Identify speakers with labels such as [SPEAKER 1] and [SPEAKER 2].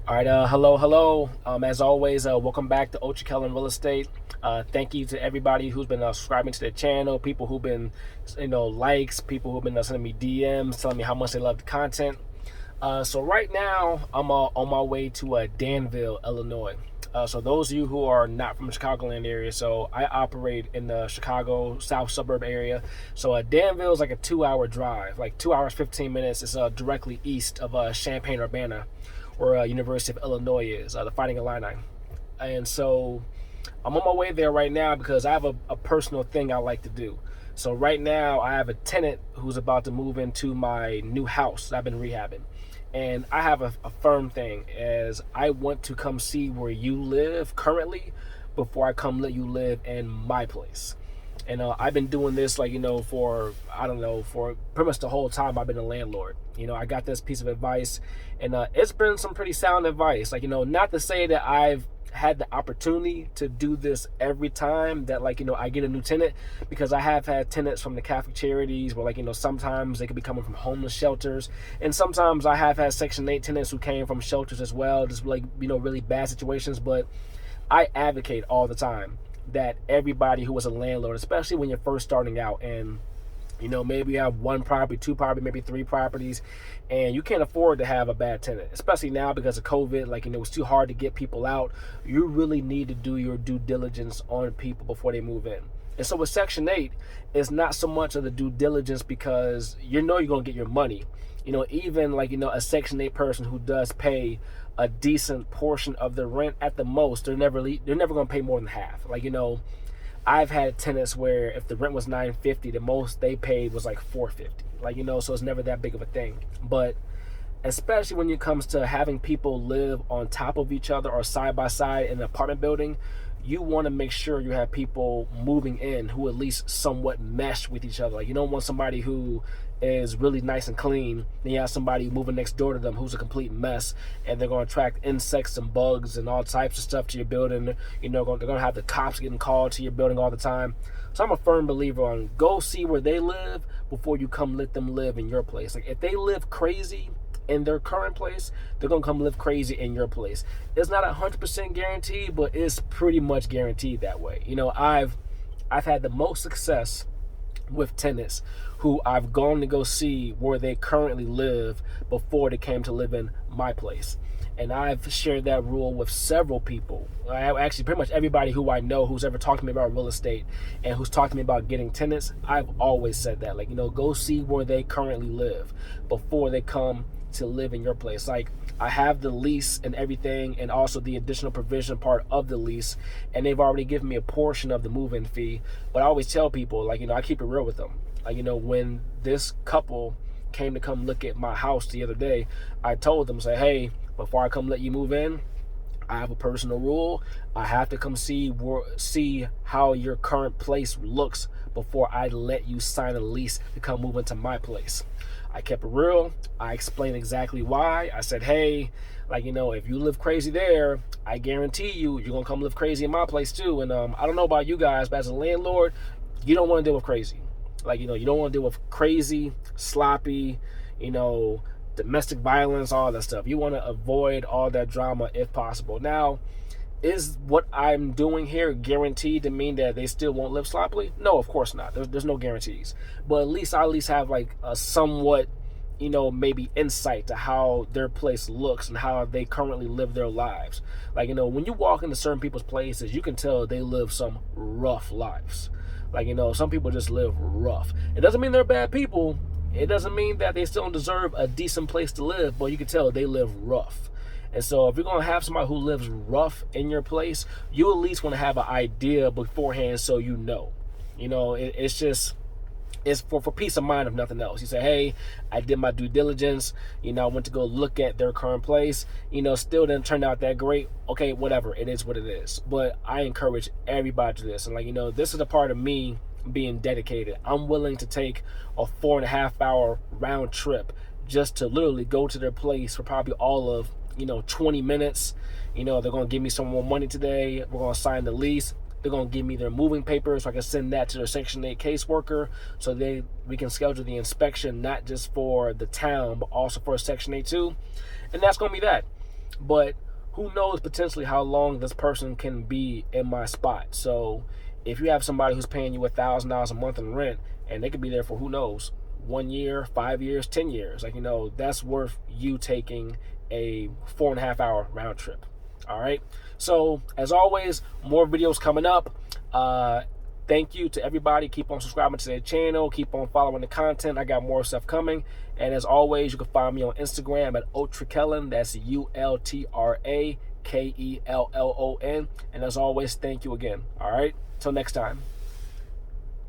[SPEAKER 1] All right, hello. As always, welcome back to Ultra Kellen Real Estate. Thank you to everybody who's been subscribing to the channel, people who've been, likes, people who've been sending me DMs, telling me how much they love the content. So right now, I'm on my way to Danville, Illinois. So those of you who are not from the Chicagoland area, so I operate in the Chicago South Suburb area. So Danville is like a 2-hour drive, like 2 hours 15 minutes. It's directly east of Champaign-Urbana, where University of Illinois is, the Fighting Illini. And so I'm on my way there right now because I have a personal thing I like to do. So right now I have a tenant who's about to move into my new house that I've been rehabbing. And I have a firm thing as I want to come see where you live currently before I come let you live in my place. And I've been doing this for for pretty much the whole time I've been a landlord. I got this piece of advice, and it's been some pretty sound advice. Not to say that I've had the opportunity to do this every time that I get a new tenant, because I have had tenants from the Catholic charities where sometimes they could be coming from homeless shelters, and sometimes I have had Section 8 tenants who came from shelters as well, just really bad situations. But I advocate all the time that everybody who was a landlord, especially when you're first starting out and maybe you have one property, two property, maybe three properties, and you can't afford to have a bad tenant, especially now because of COVID. It's too hard to get people out. You really need to do your due diligence on people before they move in. And so with Section 8, it's not so much of the due diligence because you're going to get your money. Even a Section 8 person who does pay a decent portion of the rent at the most, they're never going to pay more than half. I've had tenants where if the rent was $950, the most they paid was like $450. So it's never that big of a thing. But especially when it comes to having people live on top of each other or side by side in an apartment building, you want to make sure you have people moving in who at least somewhat mesh with each other. You don't want somebody who is really nice and clean, then you have somebody moving next door to them who's a complete mess, and they're going to attract insects and bugs and all types of stuff to your building. They're going to have the cops getting called to your building all the time. So I'm a firm believer on go see where they live before you come let them live in your place. If they live crazy in their current place, they're gonna come live crazy in your place. It's not 100% guaranteed, but it's pretty much guaranteed that way. I've had the most success with tenants who I've gone to go see where they currently live before they came to live in my place. And I've shared that rule with several people. Actually, pretty much everybody who I know who's ever talked to me about real estate and who's talked to me about getting tenants, I've always said that. Go see where they currently live before they come to live in your place. I have the lease and everything, and also the additional provision part of the lease, and they've already given me a portion of the move-in fee. But I always tell people, I keep it real with them. When this couple came to come look at my house the other day, I told them, hey, before I come let you move in, I have a personal rule. I have to come see how your current place looks before I let you sign a lease to come move into my place. I kept it real. I explained exactly why. I said, hey, if you live crazy there, I guarantee you're going to come live crazy in my place too. And I don't know about you guys, but as a landlord, you don't want to deal with crazy. You don't want to deal with crazy, sloppy, domestic violence, all that stuff. You want to avoid all that drama if possible. Now, is what I'm doing here guaranteed to mean that they still won't live sloppily? No, of course not. There's no guarantees. But at least I have a somewhat, maybe insight to how their place looks and how they currently live their lives. When you walk into certain people's places, you can tell they live some rough lives. Some people just live rough. It doesn't mean they're bad people. It doesn't mean that they still don't deserve a decent place to live, but you can tell they live rough. And so if you're going to have somebody who lives rough in your place, you at least want to have an idea beforehand so it's for peace of mind if nothing else. You say, hey, I did my due diligence. I went to go look at their current place. Still didn't turn out that great. Okay, whatever. It is what it is. But I encourage everybody to this. And this is a part of me being dedicated. I'm willing to take a 4.5-hour round trip just to literally go to their place for probably all of 20 minutes. They're going to give me some more money today. We're going to sign the lease. They're going to give me their moving papers so I can send that to their Section 8 caseworker so we can schedule the inspection, not just for the town, but also for Section 8 too. And that's going to be that. but who knows potentially how long this person can be in my spot. So if you have somebody who's paying you $1,000 a month in rent, and they could be there for who knows, 1 year, 5 years, 10 years, like, that's worth you taking a 4.5 hour round trip. All right. So as always, more videos coming up. Thank you to everybody. Keep on subscribing to the channel. Keep on following the content. I got more stuff coming. And as always, you can find me on Instagram at Ultrakellon. That's ULTRAKELLON. And as always, thank you again. All right. Till next time.